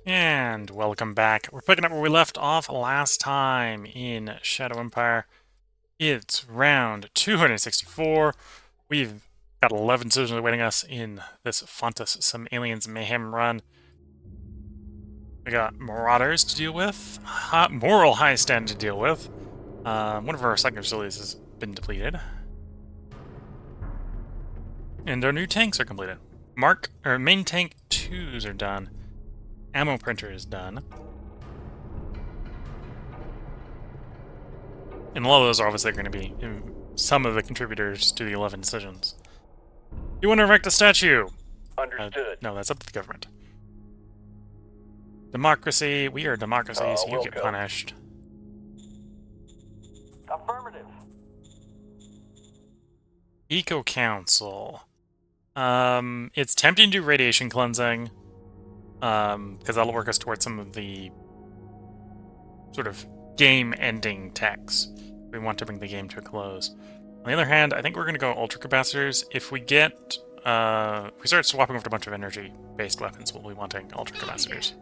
And welcome back. We're picking up where we left off last time in Shadow Empire. It's round 264. We've got 11 decisions awaiting us in this Fontus Some Aliens Mayhem run. We got Marauders to deal with, Moral High Stand to deal with. One of our second facilities has been depleted. And our new tanks are completed. Main tank 2s are done. Ammo printer is done. And a lot of those are obviously going to be some of the contributors to the 11 decisions. You want to erect a statue? Understood. No, that's up to the government. Democracy. We are democracy, so you get punished. Affirmative. Eco Council. It's tempting to do radiation cleansing, because that'll work us towards some of the sort of game-ending techs. We want to bring the game to a close. On the other hand, I think we're going to go ultra capacitors. If we get, if we start swapping over to a bunch of energy-based weapons, we'll be wanting ultra capacitors.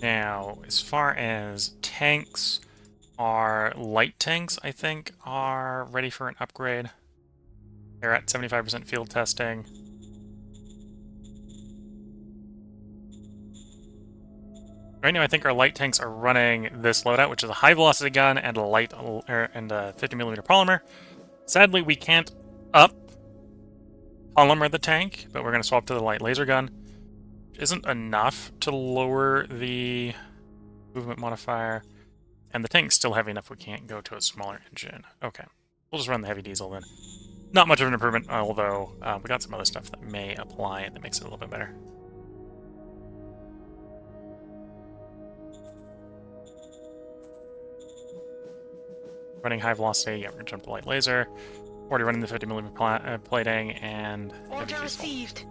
Now, as far as tanks, our light tanks, I think, are ready for an upgrade. They're at 75% field testing. Right now, I think our light tanks are running this loadout, which is a high-velocity gun and a light and a 50mm polymer. Sadly, we can't up polymer the tank, but we're going to swap to the light laser gun, which isn't enough to lower the movement modifier. And the tank's still heavy enough we can't go to a smaller engine. Okay, we'll just run the heavy diesel then. Not much of an improvement, although we got some other stuff that may apply that makes it a little bit better. Running high velocity, yeah, we're gonna jump to light laser. Already running the 50mm plating and order received.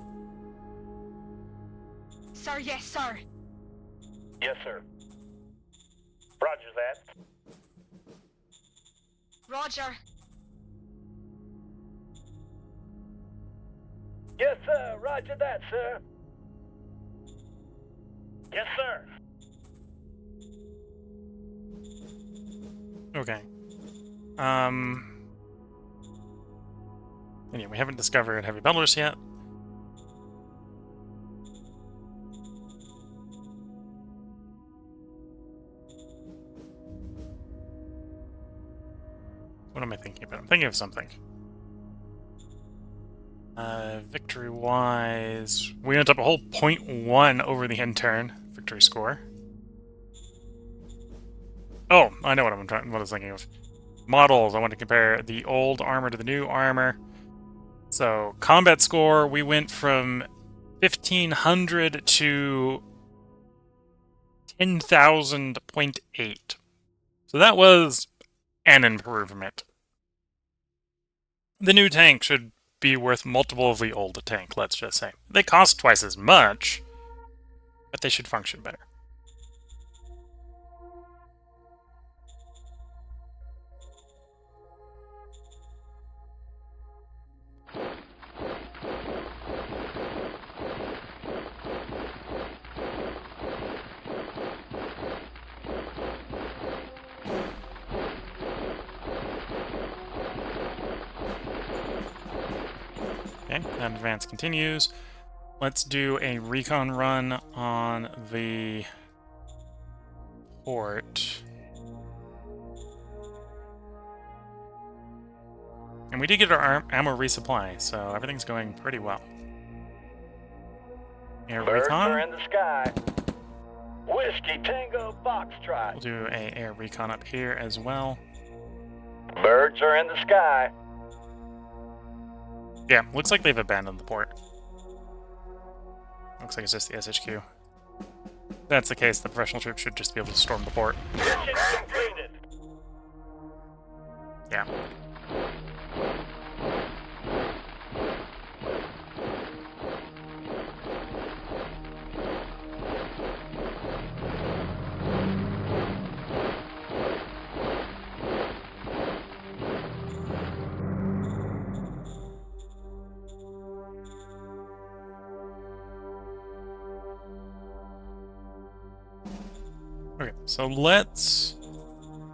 Sir, yes, sir. Yes, sir. Roger that. Roger. Yes, sir. Roger that, sir. Yes, sir. Okay. Anyway, we haven't discovered heavy bundlers yet. What am I thinking about? I'm thinking of something. Victory-wise, we went up a whole 0.1 over the intern victory score. Oh, I know what what I was thinking of. Models. I want to compare the old armor to the new armor. So, combat score, we went from 1500 to 10,000.8. So that was an improvement. The new tank should be worth multiple of the old tank, let's just say. They cost twice as much, but they should function better. Okay, that advance continues. Let's do a recon run on the port. And we did get our ammo resupply, so everything's going pretty well. Air Birds recon. are in the sky. Whiskey Tango Foxtrot. We'll do a air recon up here as well. Birds are in the sky. Yeah, looks like they've abandoned the port. Looks like it's just the SHQ. If that's the case, the professional troops should just be able to storm the port. Mission completed. Yeah. Okay, so let's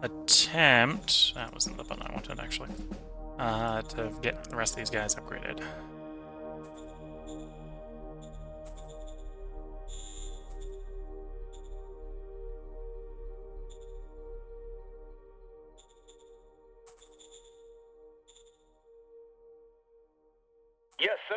attempt... That wasn't the button I wanted, actually. To get the rest of these guys upgraded. Yes, sir.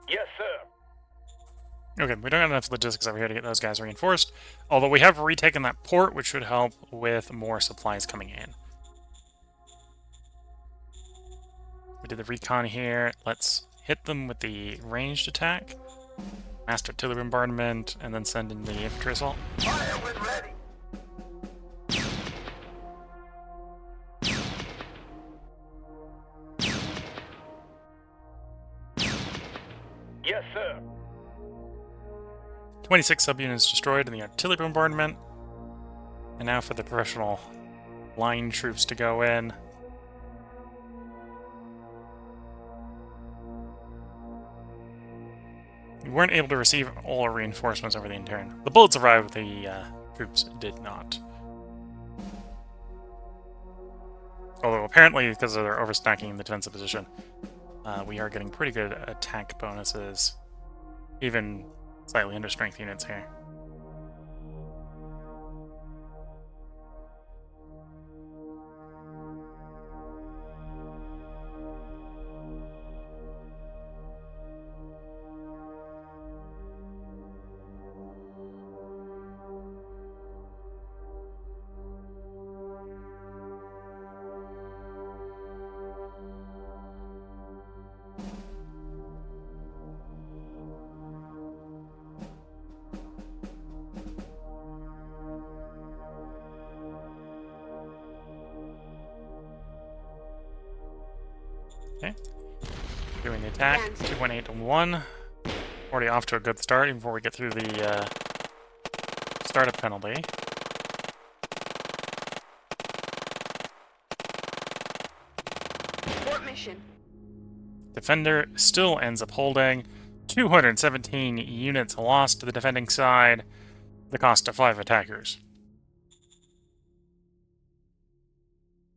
Yes, sir. Okay, we don't have enough logistics over here to get those guys reinforced, although we have retaken that port, which should help with more supplies coming in. We did the recon here. Let's hit them with the ranged attack, mass artillery bombardment, and then send in the infantry assault. Fire when ready. Yes, sir. 26 subunits destroyed in the artillery bombardment. And now for the professional line troops to go in. We weren't able to receive all our reinforcements over the turn. The bullets arrived, the troops did not. Although apparently, because they're overstacking in the defensive position, we are getting pretty good attack bonuses, even slightly under strength units here. Okay. Doing the attack. 218-1. Already off to a good start even before we get through the startup penalty. What mission? Defender still ends up holding. 217 units lost to the defending side. The cost of 5 attackers.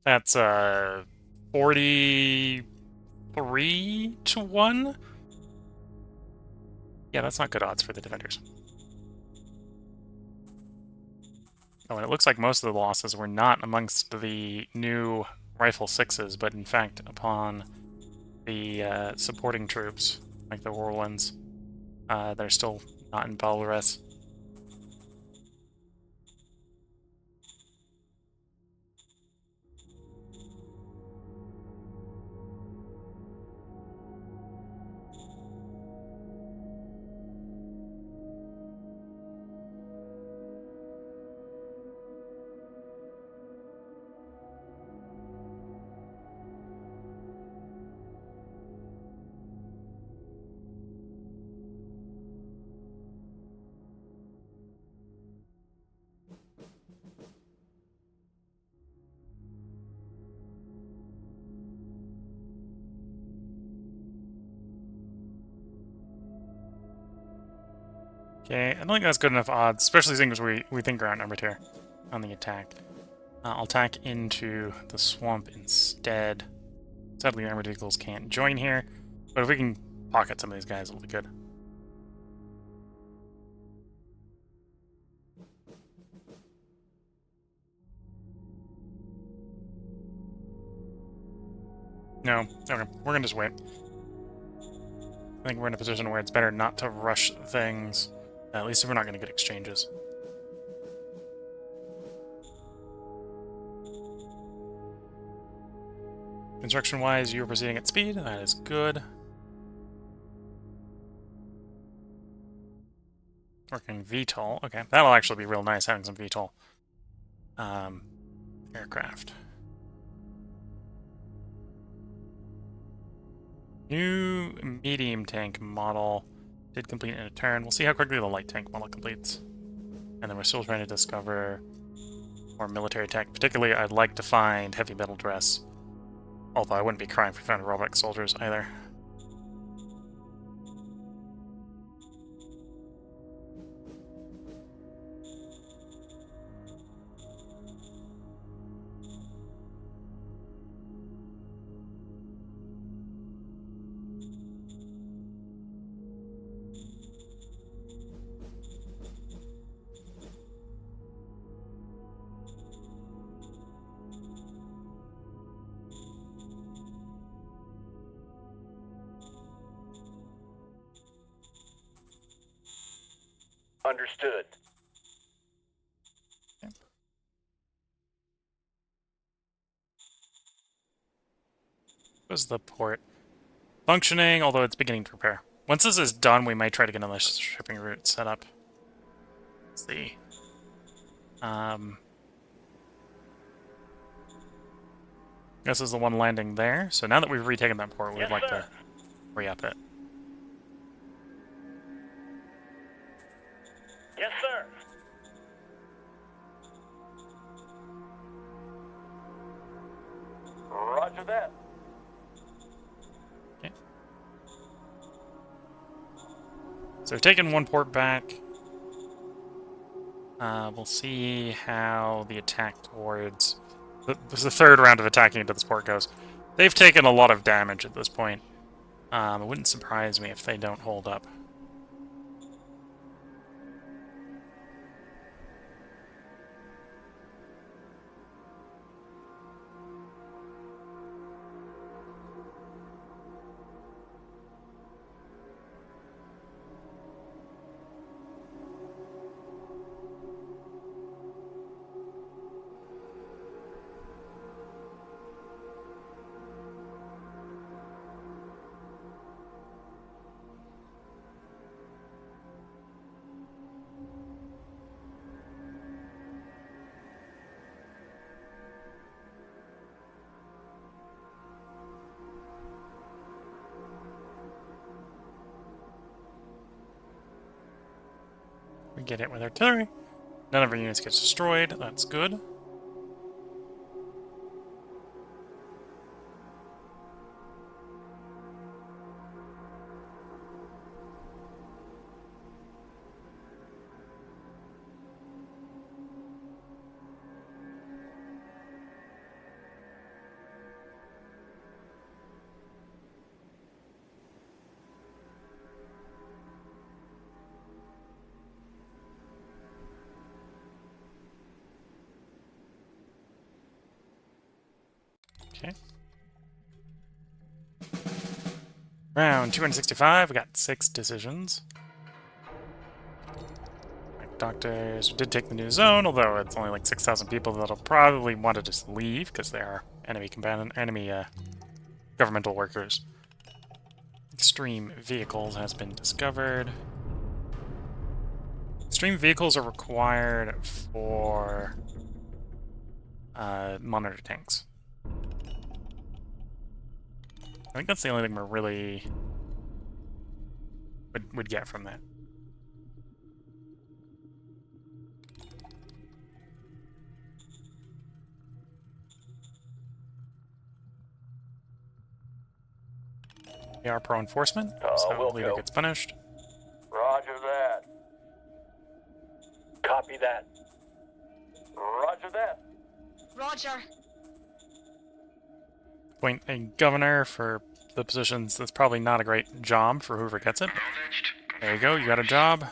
That's 43-1? Yeah, that's not good odds for the defenders. Oh, and it looks like most of the losses were not amongst the new Rifle 6s, but in fact upon the supporting troops, like the Whirlwinds. They're still not in Belarus. Okay, I don't think that's good enough odds, especially seeing as we think we're outnumbered here on the attack. I'll attack into the swamp instead. Sadly, armored vehicles can't join here, but if we can pocket some of these guys, it'll be good. No, okay, we're gonna just wait. I think we're in a position where it's better not to rush things, at least if we're not going to get exchanges. Construction-wise, you're proceeding at speed. That is good. Working VTOL. Okay, that'll actually be real nice, having some VTOL aircraft. New medium tank model did complete in a turn. We'll see how quickly the light tank model completes. And then we're still trying to discover more military tech. Particularly, I'd like to find heavy metal dress Although I wouldn't be crying if we found robotic soldiers either. Understood. Was the port functioning, although it's beginning to repair. Once this is done, we might try to get another shipping route set up. Let's see. This is the one landing there. So now that we've retaken that port, we'd Yes, like sir. to re-up it. Yes, sir. Roger that. Okay. So we've taken one port back. We'll see how the attack towards the third round of attacking into this port goes. They've taken a lot of damage at this point. It wouldn't surprise me if they don't hold up. We get hit with artillery. None of our units gets destroyed. That's good. Okay. Round 265, we got 6 decisions. Doctors did take the new zone, although it's only like 6,000 people that'll probably want to just leave because they are enemy governmental workers. Extreme vehicles has been discovered. Extreme vehicles are required for monitor tanks. I think that's the only thing we're really would get from that. They are pro-enforcement, so we'll leader go. gets punished. Roger that. Copy that. Roger that. Roger. Appoint a governor for the positions. That's probably not a great job for whoever gets it. There you go, you got a job.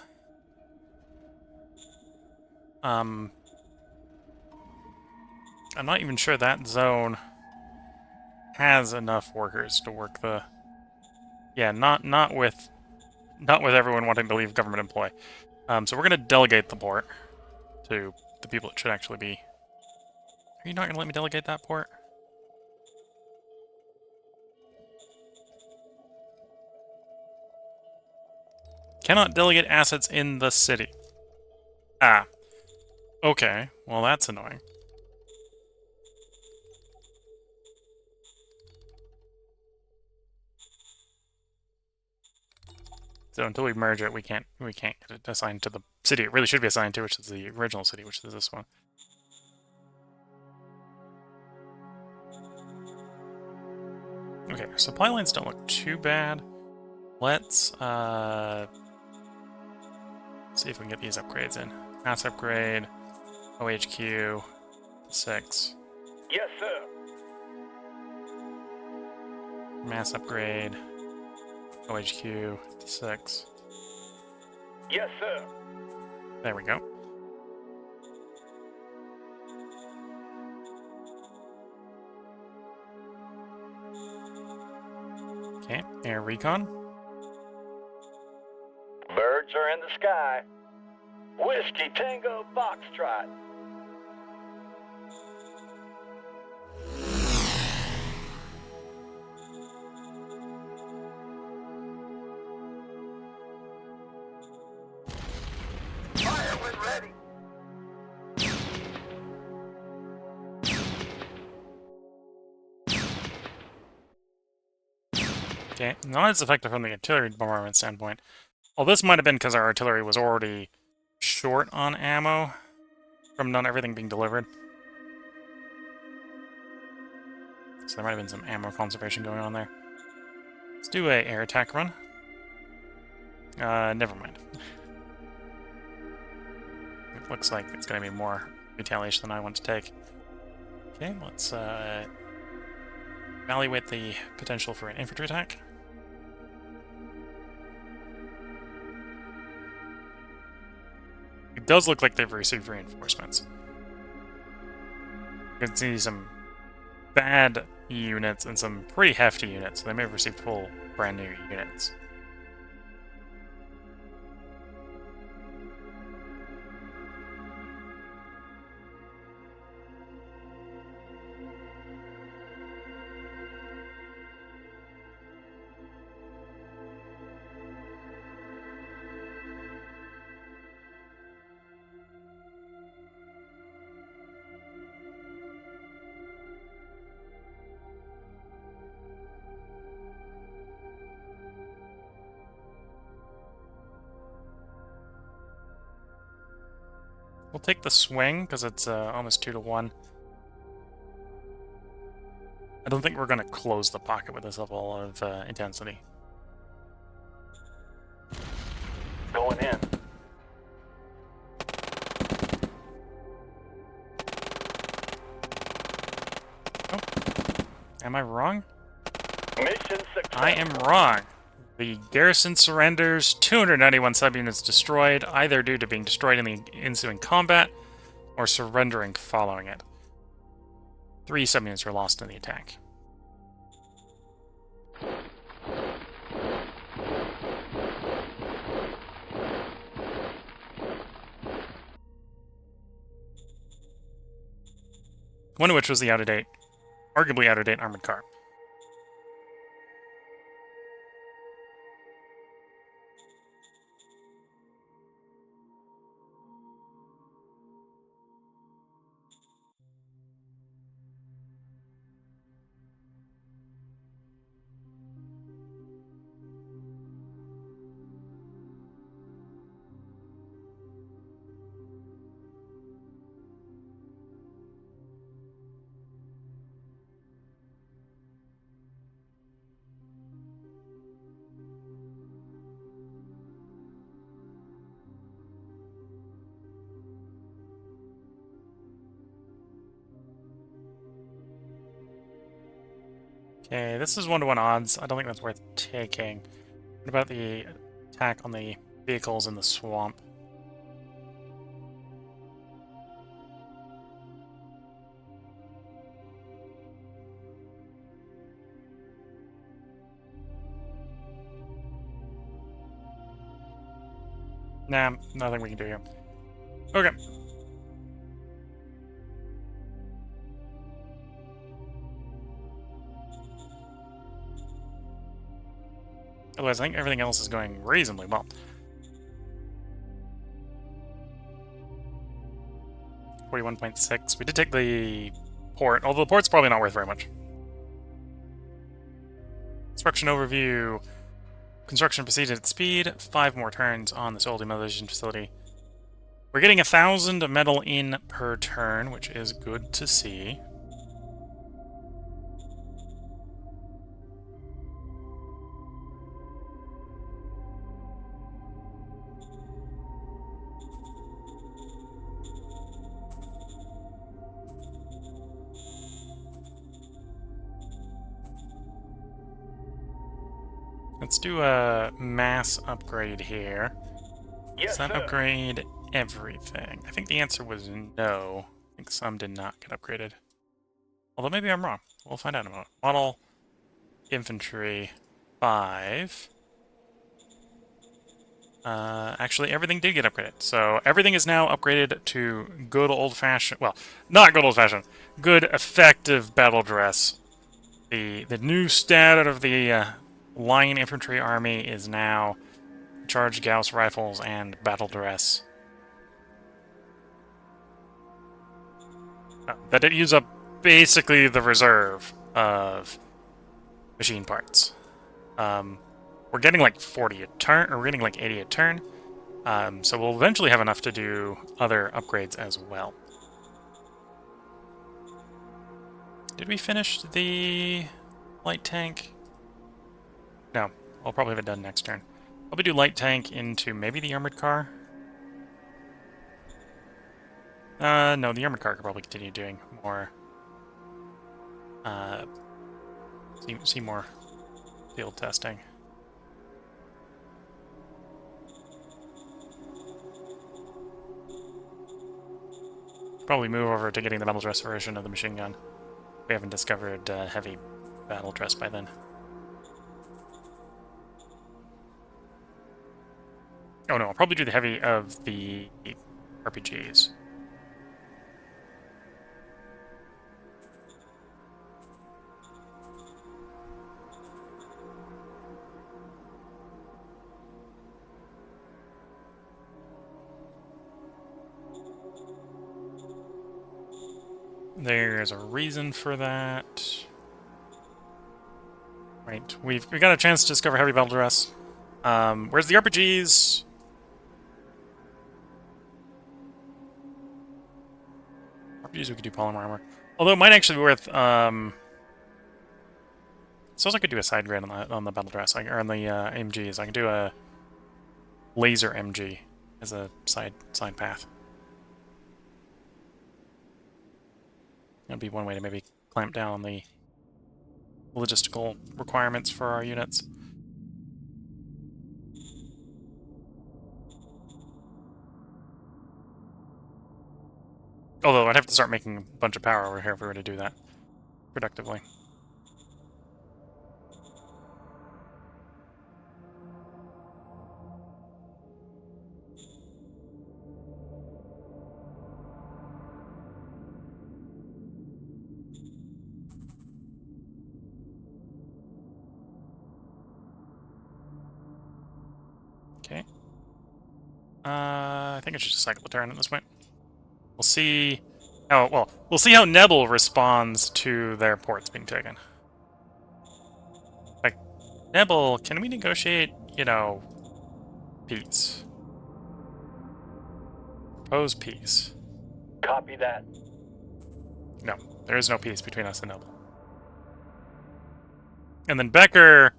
I'm not even sure that zone has enough workers to work the... Yeah, not with everyone wanting to leave government employ. So we're gonna delegate the port to the people it should actually be. Are you not gonna let me delegate that port? Cannot delegate assets in the city. Ah. Okay, well that's annoying. So until we merge it, we can't get it assigned to the city it really should be assigned to, which is the original city, which is this one. Okay, our supply lines don't look too bad. Let's see if we can get these upgrades in. Mass upgrade, OHQ, 6. Yes, sir. Mass upgrade, OHQ, 6. Yes, sir. There we go. Okay, air recon. Birds are in the sky. Whiskey Tango Foxtrot. Fire when ready. Okay, not as effective from the artillery bombardment standpoint. Well, this might have been because our artillery was already short on ammo from not everything being delivered. So there might have been some ammo conservation going on there. Let's do a air attack run. Never mind. It looks like it's going to be more retaliation than I want to take. Okay, let's evaluate the potential for an infantry attack. It does look like they've received reinforcements. You can see some bad units and some pretty hefty units, so they may have received full brand new units. We'll take the swing, because it's almost 2 to 1. I don't think we're going to close the pocket with this level of intensity. Going in. Am I wrong? Mission success. I am wrong. The garrison surrenders, 291 subunits destroyed, either due to being destroyed in the ensuing combat or surrendering following it. 3 subunits were lost in the attack. One of which was the out-of-date, arguably out-of-date armored car. Okay, this is 1-to-1 odds. I don't think that's worth taking. What about the attack on the vehicles in the swamp? Nah, nothing we can do here. Okay. Otherwise, I think everything else is going reasonably well. 41.6. We did take the port, although the port's probably not worth very much. Construction overview. Construction proceeded at speed. 5 more turns on the soil demolition facility. We're getting 1,000 metal in per turn, which is good to see. let's do a mass upgrade here. Yes, Does that sir. upgrade everything? I think the answer was no. I think some did not get upgraded. Although maybe I'm wrong. We'll find out in a moment. Model Infantry 5. Actually, everything did get upgraded. So everything is now upgraded to good old-fashioned... Well, not good old-fashioned. Good effective battle dress. The new stat of the Line Infantry Army is now Charged Gauss Rifles and Battle Dress. That it use up basically the reserve of machine parts. We're getting like 40 a turn, or we're getting like 80 a turn. So we'll eventually have enough to do other upgrades as well. Did we finish the light tank? No, I'll probably have it done next turn. Probably do light tank into maybe the armored car. No, the armored car could probably continue doing more. See more field testing. Probably move over to getting the battle dress version of the machine gun. We haven't discovered heavy battle dress by then. Oh no, I'll probably do the heavy of the RPGs. There's a reason for that. Right, we got a chance to discover heavy battle dress. Where's the RPGs? RPGs we could do polymer armor. Although it might actually be worth suppose I could do a side grade on the battle dress, or on the MGs. I can do a laser MG as a side path. That'd be one way to maybe clamp down on the logistical requirements for our units. Although I'd have to start making a bunch of power over here if we were to do that productively. Okay. I think I should just cycle the turn at this point. We'll see how, well, we'll see how Nebel responds to their ports being taken. Like, Nebel, can we negotiate, you know, peace? Propose peace. Copy that. No, there is no peace between us and Nebel. And then Becker...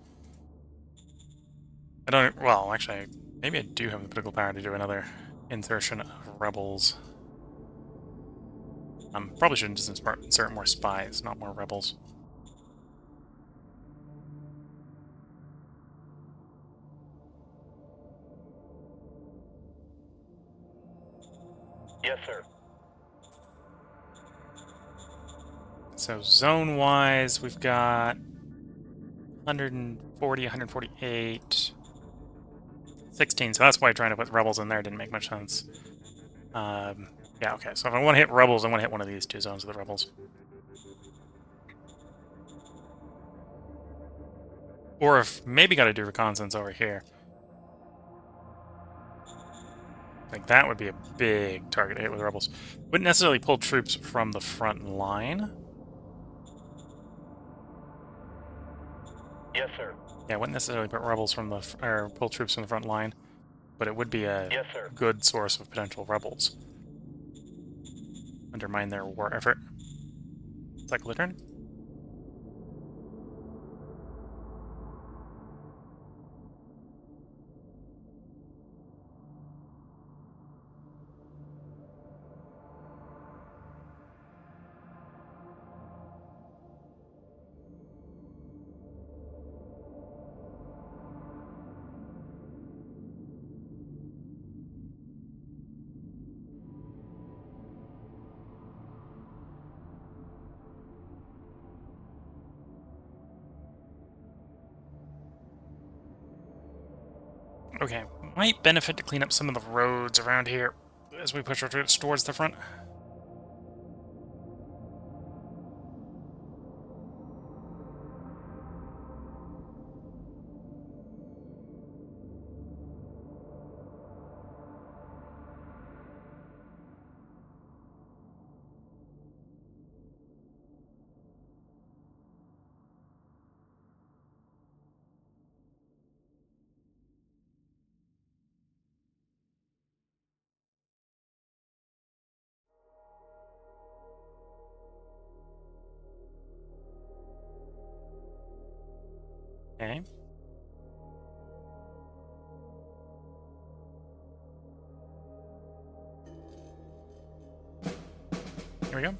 I don't... Well, actually, maybe I do have the political power to do another insertion of rebels. Probably shouldn't just insert more spies, not more rebels. Yes, sir. So zone-wise, we've got 140, 148, 16. So that's why trying to put rebels in there didn't make much sense. Yeah, okay. So if I want to hit rebels, I want to hit one of these two zones of the rebels. Or if maybe got to do reconnaissance over here. Like that would be a big target to hit with rebels. Wouldn't necessarily pull troops from the front line. Yes, sir. Yeah, wouldn't necessarily put rebels from the or pull troops from the front line, but it would be a Yes, sir. good source of potential rebels. Undermine their war effort. Cycle the turn. Okay, might benefit to clean up some of the roads around here as we push our troops towards the front. Okay. Here we go.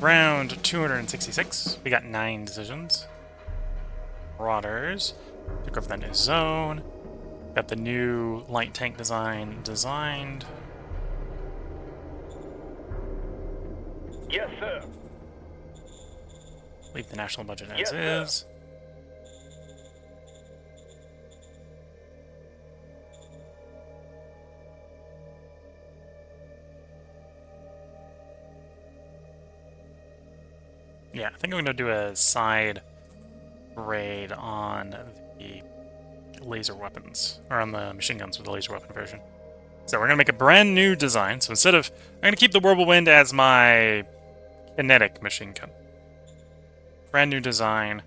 Round 266. We got 9 decisions. Marauders. Took over that new zone. Got the new light tank design designed. Yes, sir. Leave the national budget as Yes, sir. is. Yeah, I think I'm going to do a side raid on the laser weapons, or on the machine guns with the laser weapon version. So we're going to make a brand new design. So instead of, I'm going to keep the Whirlwind as my kinetic machine gun. Brand new design,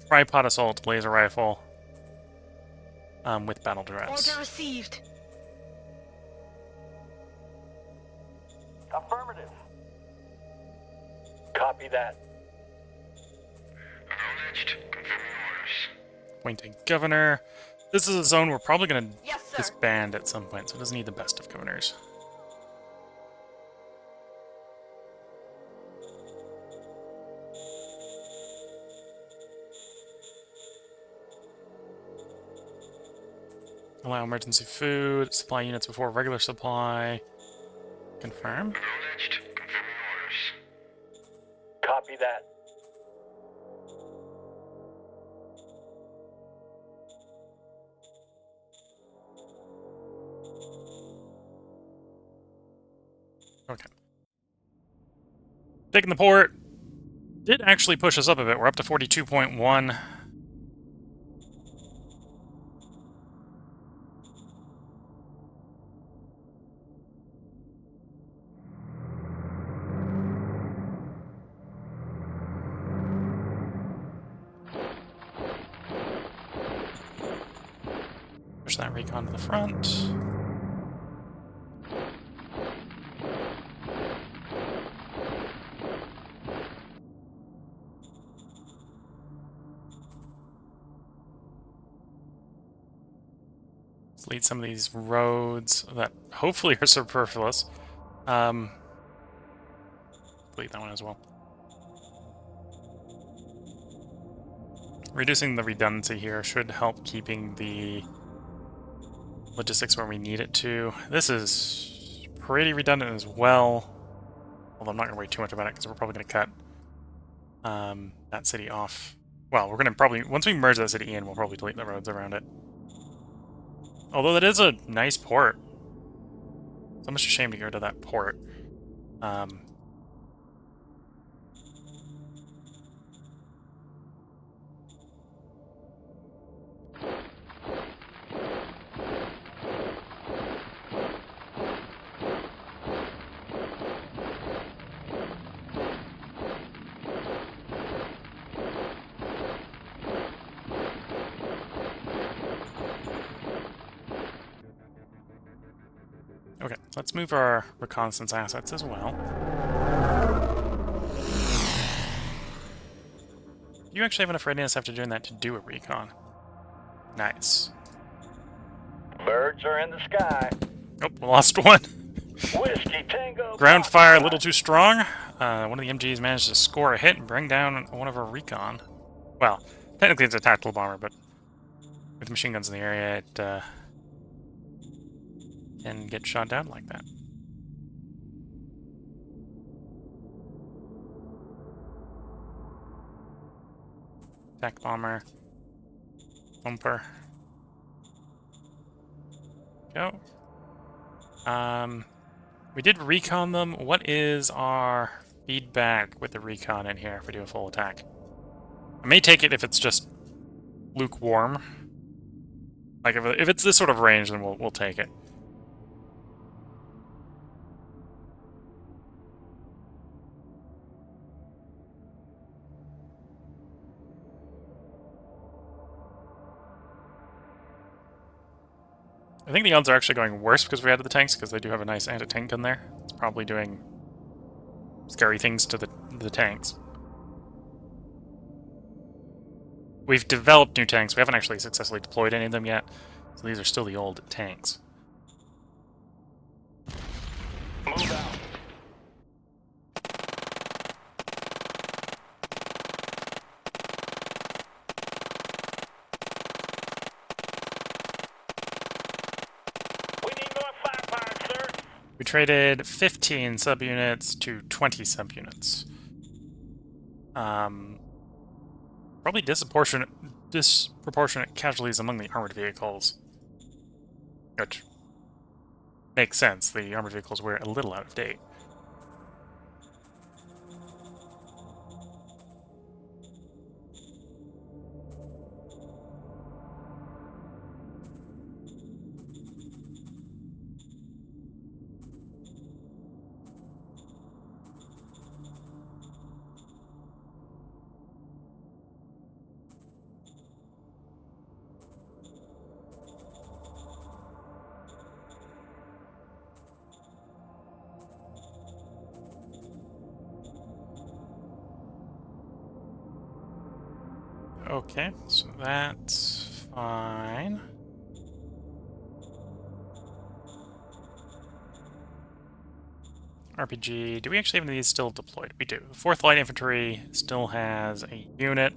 tripod assault laser rifle with battle duress. Order received. Affirmative. Copy that. Acknowledged. Confirming orders. Appointing governor. This is a zone we're probably going to Yes, sir. disband at some point, so it doesn't need the best of governors. Allow emergency food, supply units before regular supply. Confirm. Acknowledged. Confirming orders. Copy that. Okay. Taking the port. Did actually push us up a bit. We're up to 42.1. Push that recon to the front. Let's lead some of these roads that hopefully are superfluous. Delete that one as well. Reducing the redundancy here should help keeping the logistics where we need it to. This is pretty redundant as well. Although I'm not going to worry too much about it because we're probably going to cut that city off. Well, we're going to probably, once we merge that city in, we'll probably delete the roads around it. Although that is a nice port. It's almost a shame to get rid of that port. Okay, let's move our reconnaissance assets as well. You actually have enough readiness after doing that to do a recon. Nice. Birds are in the sky. Oh, we lost one. Whiskey Tango. Ground fire a Foxtrot. little too strong. One of the MGs managed to score a hit and bring down one of our recon. Well, technically it's a tactical bomber, but with machine guns in the area, it can get shot down like that. Attack bomber. Bumper. Go. We did recon them. What is our feedback with the recon in here if we do a full attack? I may take it if it's just lukewarm. Like, if it's this sort of range, then we'll take it. I think the odds are actually going worse because we added the tanks, because they do have a nice anti-tank gun there. It's probably doing scary things to the tanks. We've developed new tanks. We haven't actually successfully deployed any of them yet, so these are still the old tanks. Move out. We need more firepower, sir. We traded 15 subunits to 20 subunits. Probably disproportionate casualties among the armored vehicles. Which makes sense. The armored vehicles were a little out of date. Okay, so that's fine. RPG, do we actually have any of these still deployed? We do. The 4th Light Infantry still has a unit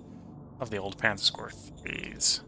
of the old Panzer Corps 3s.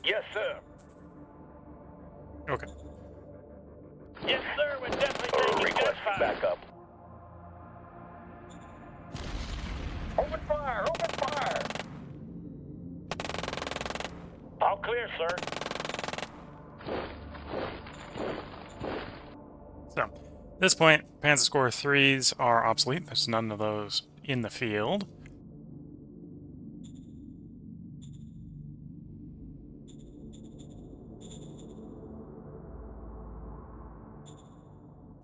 Yes, sir. Okay. Yes, sir. We're definitely taking gunfire. Back up. Open fire! Open fire! All clear, sir. So, at this point, Panzer Corps 3s are obsolete. There's none of those in the field.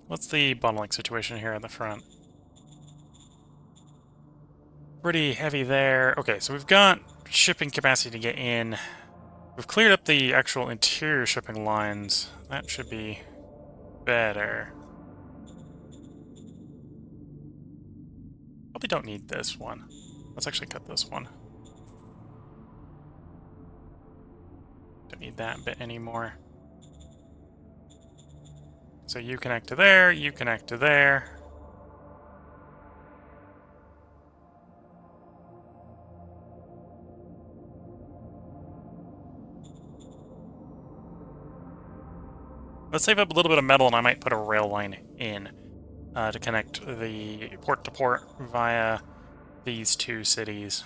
What's the bottleneck situation here at the front? Pretty heavy there. Okay, so we've got shipping capacity to get in. We've cleared up the actual interior shipping lines. That should be better. Probably don't need this one. Let's actually cut this one. Don't need that bit anymore. So you connect to there, you connect to there. Let's save up a little bit of metal, and I might put a rail line in to connect the port to port via these two cities.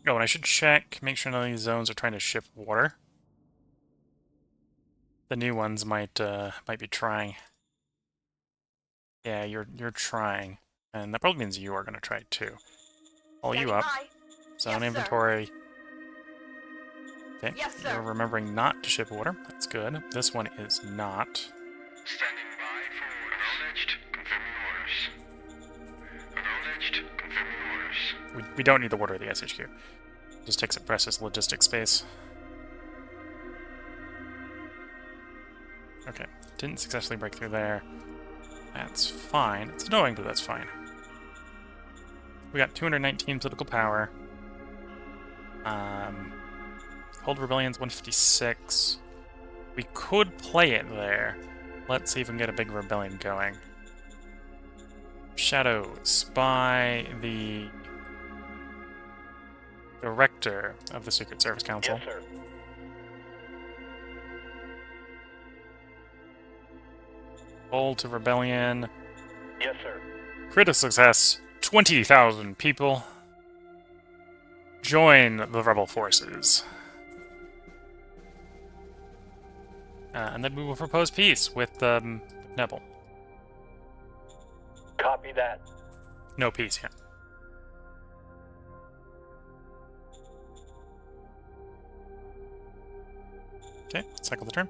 Oh, and I should check, make sure none of these zones are trying to ship water. The new ones might be trying. Yeah, you're trying, and that probably means you are going to try too. Pull you up. Zone Yes, inventory. Okay, Yes, sir. you're remembering not to ship water. That's good. This one is not. Standing by for acknowledged. Confirming orders. Acknowledged. Confirming orders. We don't need the water at the SHQ. Just takes up precious logistic space. Okay, didn't successfully break through there. That's fine. It's annoying, but that's fine. We got 219 political power. Hold Rebellion's 156. We could play it there. Let's see if we can get a big rebellion going. Shadows by the director of the Secret Service Council. Yes, sir. Hold to rebellion. Yes, sir. Critical success. 20,000 people. Join the rebel forces. And then we will propose peace with Nebel. Copy that. No peace yet. Okay, cycle the turn.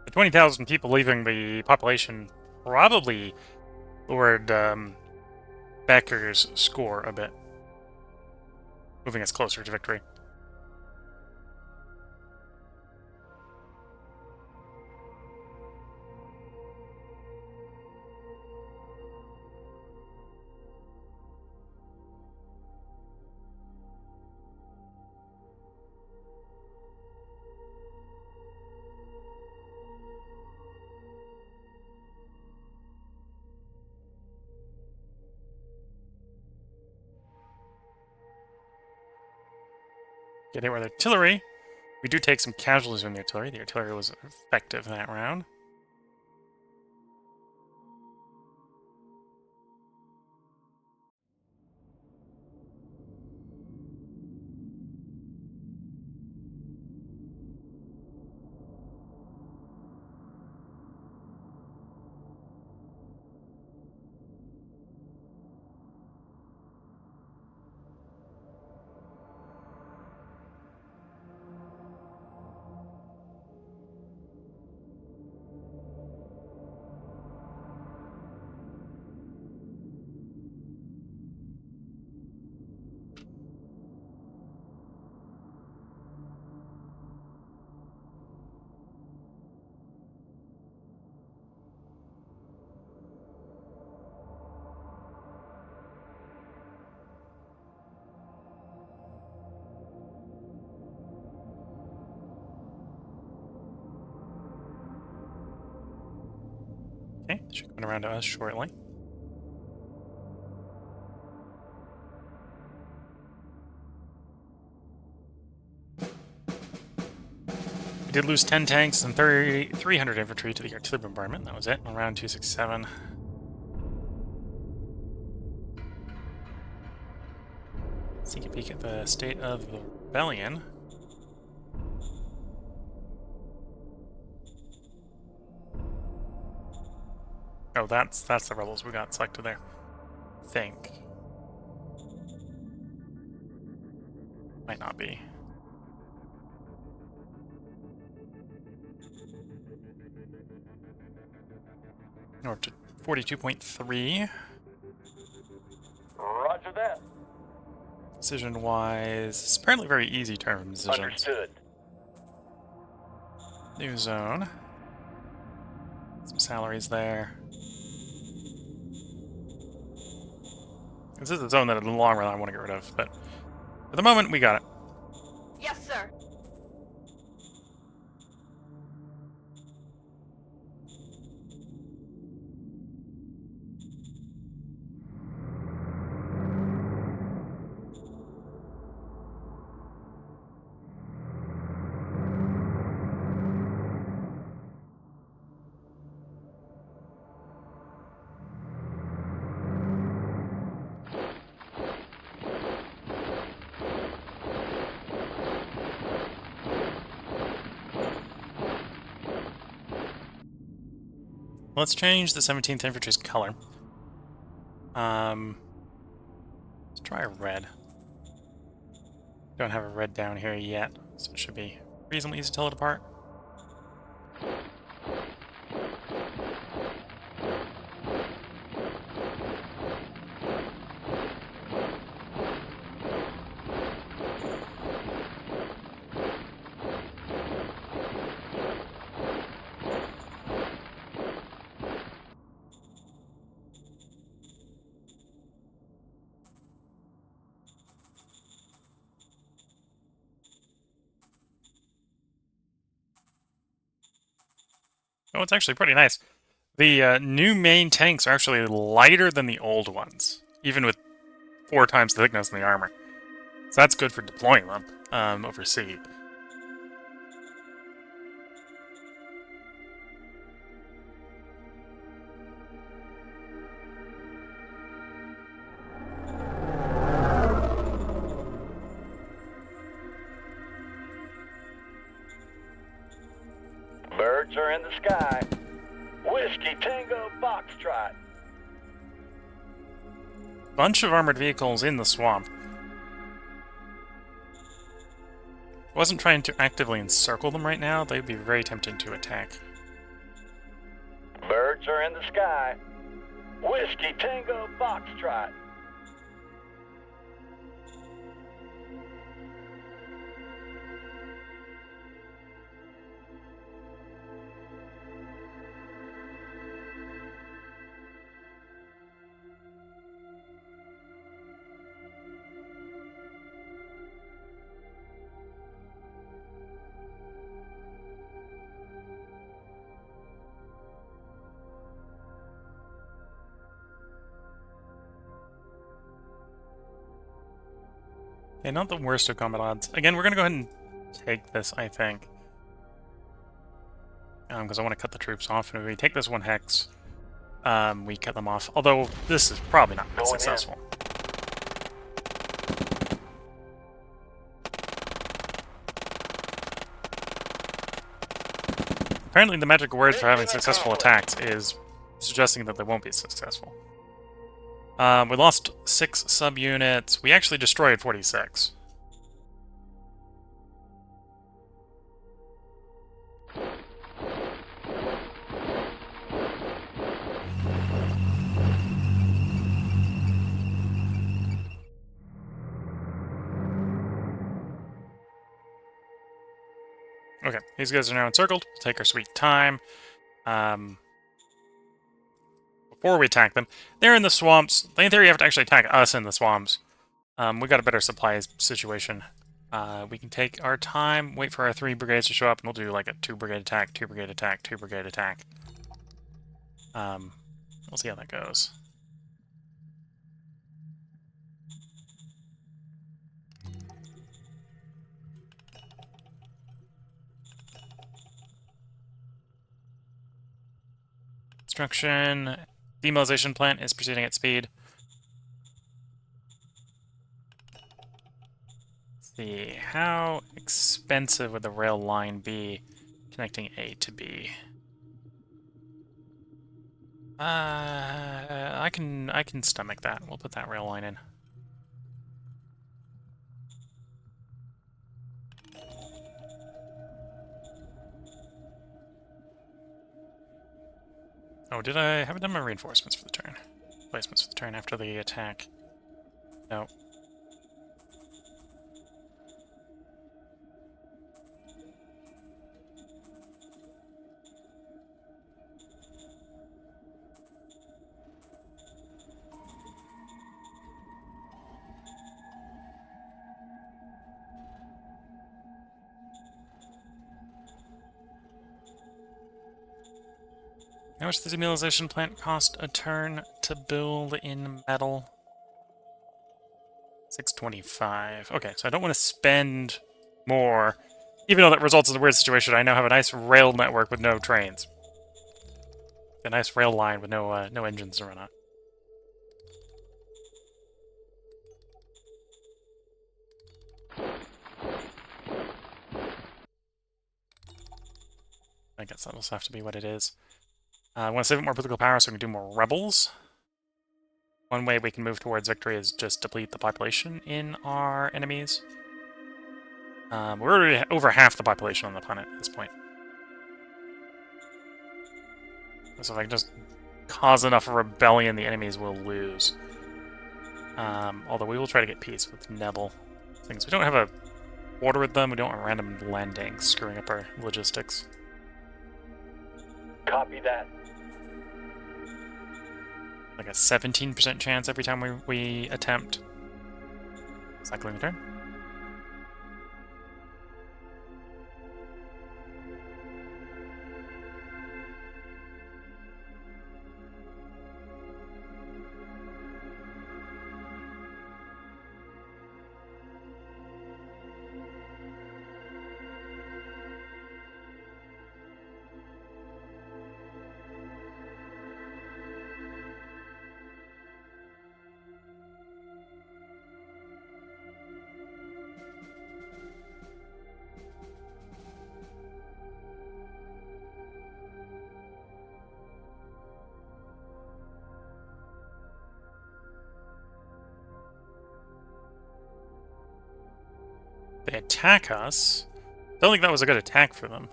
The 20,000 people leaving the population probably lowered Becker's score a bit, moving us closer to victory. Get hit with artillery. We do take some casualties on the artillery. The artillery was effective that round. Okay, should come around to us shortly. We did lose 10 tanks and 300 infantry to the artillery bombardment. That was it, on round 267. Let's take a peek at the state of the rebellion. Oh, that's the rebels we got selected there. I think. Might not be. Or to 42.3. Roger that. Decision-wise, it's apparently very easy term decisions. Understood. New zone. Some salaries there. This is a zone that in the long run I want to get rid of, but for the moment we got it. Yes, sir. Let's change the 17th Infantry's color. Let's try a red. Don't have a red down here yet, so it should be reasonably easy to tell it apart. Oh, it's actually pretty nice. The new main tanks are actually lighter than the old ones, even with 4 times the thickness in the armor. So that's good for deploying them overseas. Birds are in the sky. Whiskey Tango Foxtrot. Bunch of armored vehicles in the swamp. I wasn't trying to actively encircle them right now. They'd be very tempting to attack. Birds are in the sky. Whiskey Tango Foxtrot. Okay, not the worst of combat odds. Again, we're going to go ahead and take this, I think. Because I want to cut the troops off, and if we take this 1 hex, we cut them off. Although, this is probably not Going in. successful. Apparently the magic word for having successful attacks is suggesting that they won't be successful. We lost 6 subunits. We actually destroyed 46. Okay, these guys are now encircled. We'll take our sweet time. Before we attack them, they're in the swamps. In theory, you have to actually attack us in the swamps. We got a better supplies situation. We can take our time, wait for our 3 brigades to show up, and we'll do like a 2-brigade attack, 2-brigade attack, 2-brigade attack. We'll see how that goes. Construction. Demilitarization plant is proceeding at speed. Let's see. How expensive would the rail line be connecting A to B? I can stomach that. We'll put that rail line in. Oh, did I haven't done my reinforcements for the turn? Placements for the turn after the attack. No. How much does the demilitarization plant cost a turn to build in metal? 625. Okay, so I don't want to spend more. Even though that results in a weird situation, I now have a nice rail network with no trains. A nice rail line with no engines to run on. I guess that'll have to be what it is. I want to save it more political power so we can do more rebels. One way we can move towards victory is just deplete the population in our enemies. We're already over half the population on the planet at this point. So if I can just cause enough rebellion, the enemies will lose. Although we will try to get peace with Nebel. Things we don't have a border with them, we don't want random landings screwing up our logistics. Copy that. Like a 17% chance every time we attempt cycling the turn. They attack us. Don't think that was a good attack for them.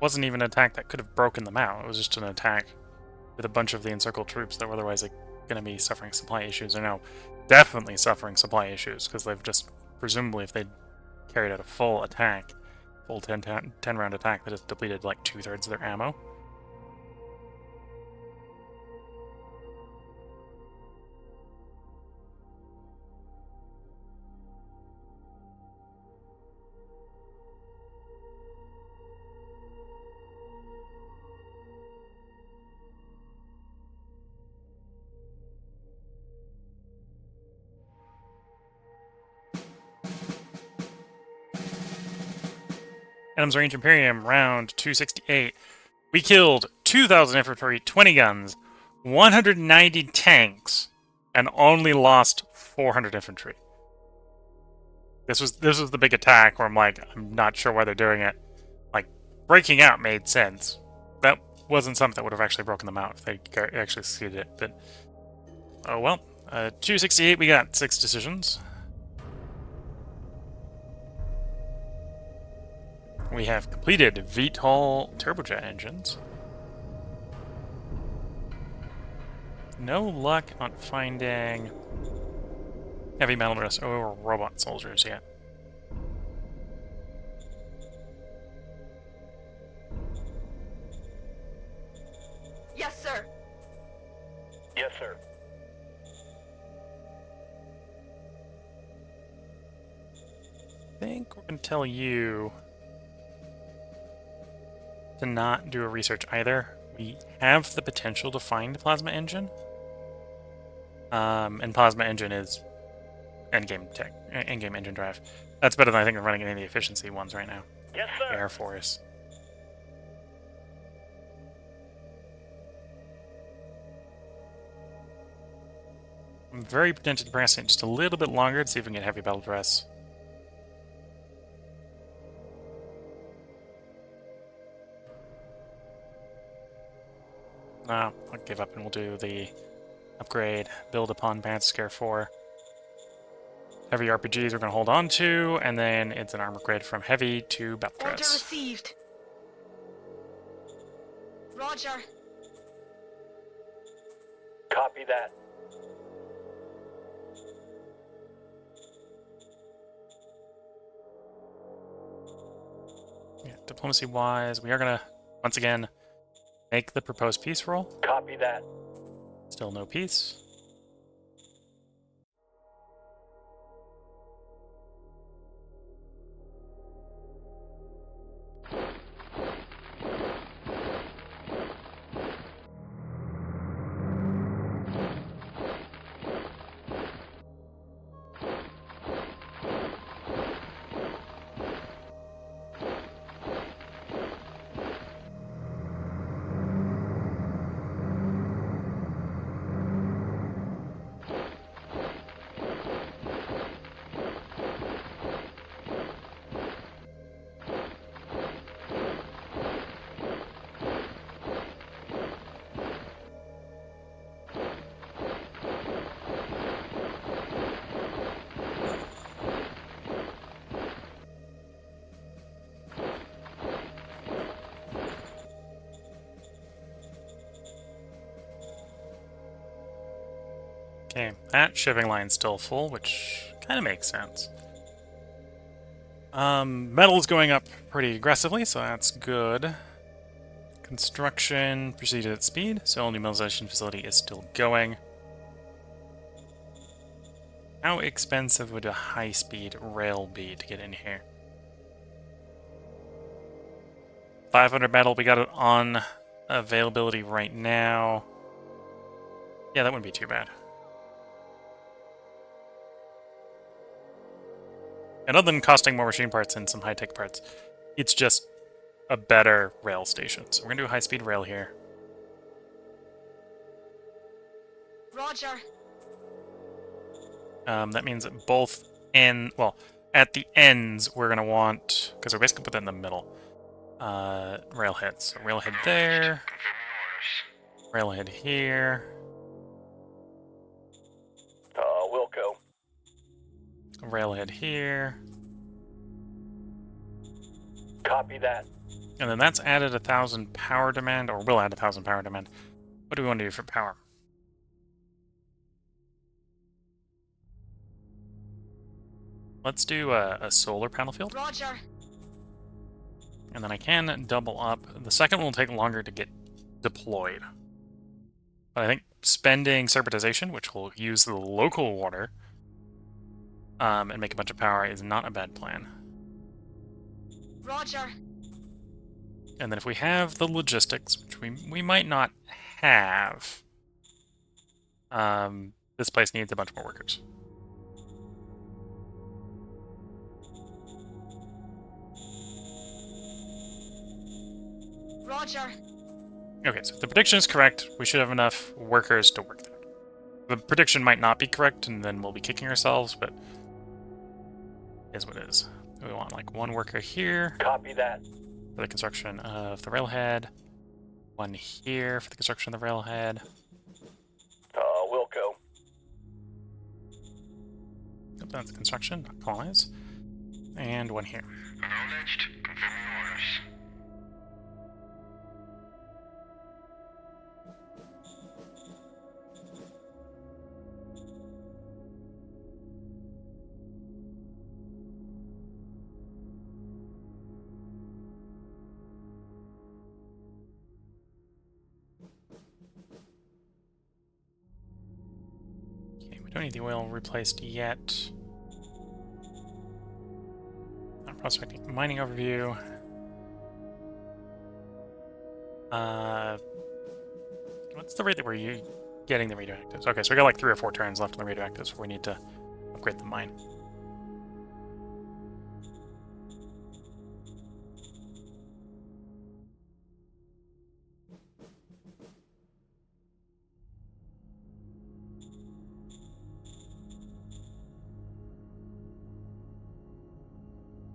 Wasn't even an attack that could have broken them out. It was just an attack with a bunch of the encircled troops that were otherwise like, going to be suffering supply issues. They're now definitely suffering supply issues because they've just, presumably, if they'd carried out a full attack, full 10 round attack, that has depleted like 2/3 of their ammo. Adams Range Imperium, round 268. We killed 2,000 infantry, 20 guns, 190 tanks, and only lost 400 infantry. This was the big attack where I'm like, I'm not sure why they're doing it. Like, breaking out made sense. That wasn't something that would have actually broken them out if they actually succeeded it. But, oh well. 268, we got 6 decisions. We have completed VTOL turbojet engines. No luck on finding heavy metal dress or robot soldiers yet. Yes, sir. Yes, sir. I think we're going to tell you to not do a research either. We have the potential to find Plasma Engine. And Plasma Engine is endgame tech, endgame engine drive. That's better than I think I'm running any of the efficiency ones right now. Yes, sir. Air Force. I'm very tempted to press it just a little bit longer to see if we can get heavy battle dress. No, I'll give up and we'll do the upgrade, build upon Panzer 4. Heavy RPGs we're going to hold on to, and then it's an armor upgrade from heavy to battle Order dress. received. Roger. Copy that. Yeah, diplomacy-wise, we are going to, once again, make the proposed peace roll. Copy that. Still no peace. Okay, that shipping line's still full, which kind of makes sense. Metal's going up pretty aggressively, so that's good. Construction proceeded at speed, so new metallization facility is still going. How expensive would a high-speed rail be to get in here? 500 metal, we got it on availability right now. Yeah, that wouldn't be too bad. And other than costing more machine parts and some high-tech parts, it's just a better rail station. So we're going to do a high-speed rail here. Roger. That means that both at the ends, we're going to want, because we're basically put that in the middle, railheads. So railhead there, railhead here. Wilco. railhead here. Copy that. And then that's added 1,000 power demand, or will add 1,000 power demand. What do we want to do for power? Let's do a solar panel field. Roger. And then I can double up. The second one will take longer to get deployed. But I think spending Separatization, which will use the local water, and make a bunch of power, is not a bad plan. Roger. And then if we have the logistics, which we might not have, this place needs a bunch more workers. Roger. Okay, so if the prediction is correct, we should have enough workers to work there. The prediction might not be correct, and then we'll be kicking ourselves, but it is what it is. We want like one worker here Copy that. for the construction of the railhead, one here for the construction of the railhead. Wilco. Yep, that's construction, not colonize. And one here. Acknowledged. Confirming orders. Okay, we don't need the oil replaced yet. Prospecting mining overview. What's the rate that we're getting the radioactives? Okay, so we got like 3 or 4 turns left on the radioactives before we need to upgrade the mine.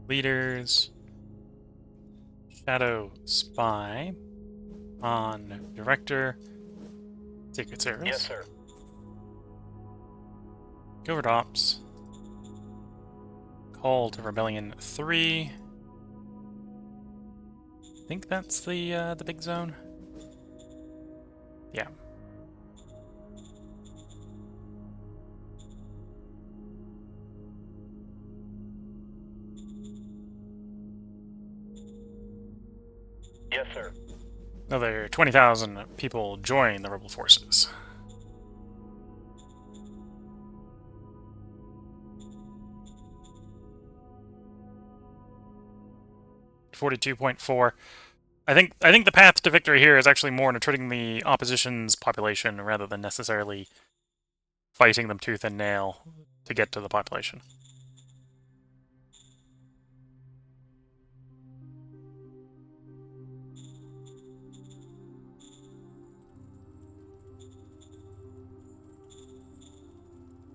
Leaders. Shadow Spy. On Director. Secret Service. Yes, sir. Covert Ops. Call to Rebellion 3. I think that's the big zone. Yeah. Yes, sir. Another 20,000 people join the rebel forces. $42.4. I think the path to victory here is actually more in attriting the opposition's population rather than necessarily fighting them tooth and nail to get to the population.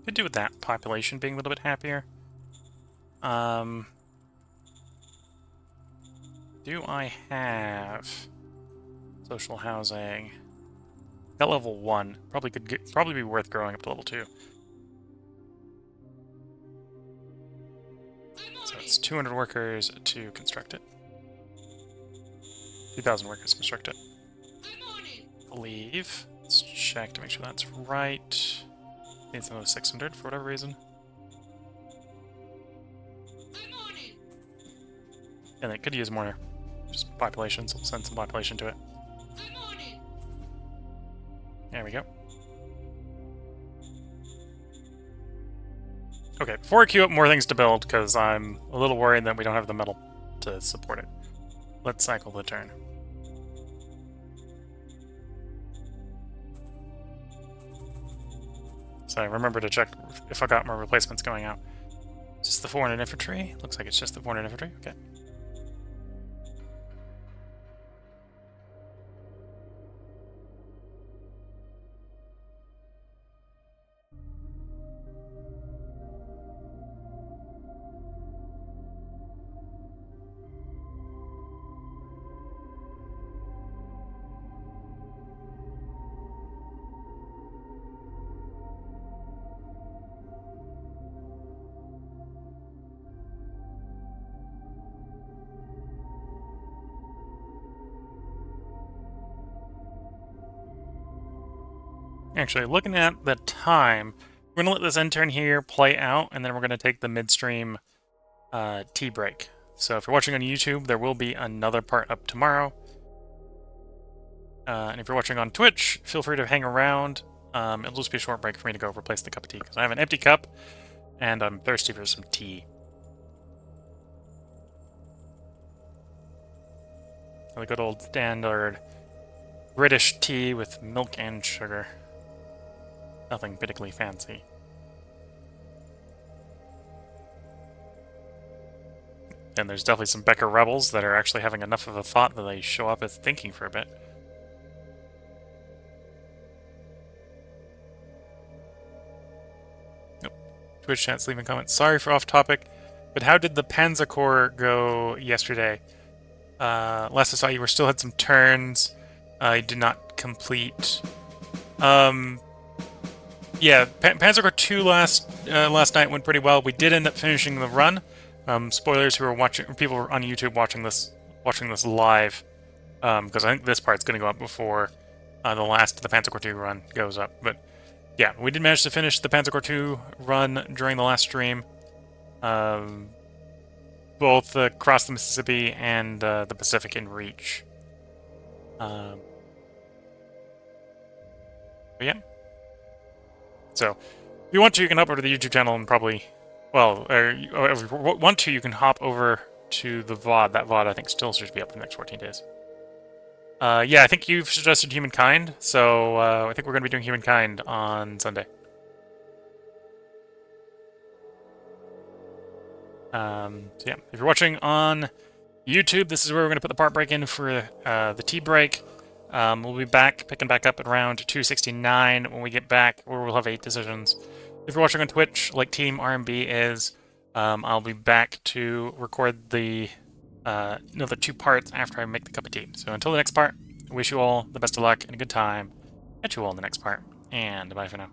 Could do with that population being a little bit happier. Do I have social housing? Got level 1. Probably be worth growing up to level 2. So it's 200 workers to construct it. 2,000 workers to construct it. I believe. Let's check to make sure that's right. Needs another 600 for whatever reason. And it could use more just population, so we'll send some population to it. There we go. Okay, before I queue up more things to build, because I'm a little worried that we don't have the metal to support it. Let's cycle the turn. So remember to check if I got more replacements going out. Is this the 400 infantry? Looks like it's just the 400 infantry. Okay. Actually, looking at the time, we're gonna let this intern here play out, and then we're gonna take the midstream tea break. So if you're watching on YouTube, there will be another part up tomorrow. And if you're watching on Twitch, feel free to hang around. It'll just be a short break for me to go replace the cup of tea, because I have an empty cup, and I'm thirsty for some tea. The good old standard British tea with milk and sugar. Nothing particularly fancy. And there's definitely some Becker rebels that are actually having enough of a thought that they show up as thinking for a bit. Nope. Twitch chat's leaving comments. Sorry for off topic, but how did the Panzer Corps go yesterday? Last I saw, you were still had some turns. You did not complete. Yeah, Panzer Corps 2 last night went pretty well. We did end up finishing the run. Spoilers who are watching, people on YouTube watching this live, because I think this part's going to go up before the last of the Panzer Corps 2 run goes up. But yeah, we did manage to finish the Panzer Corps 2 run during the last stream. Both across the Mississippi and the Pacific in reach. But yeah. So, if you want to, you can hop over to the YouTube channel and probably, well, or if you want to, you can hop over to the VOD. That VOD, I think, still should be up in the next 14 days. Yeah, I think you've suggested Humankind, so I think we're going to be doing Humankind on Sunday. So yeah, if you're watching on YouTube, this is where we're going to put the part break in for the tea break. We'll be back, picking back up at around 269 when we get back, where we'll have 8 decisions. If you're watching on Twitch, like Team RMB is, I'll be back to record the another 2 parts after I make the cup of tea. So until the next part, I wish you all the best of luck and a good time. Catch you all in the next part, and bye for now.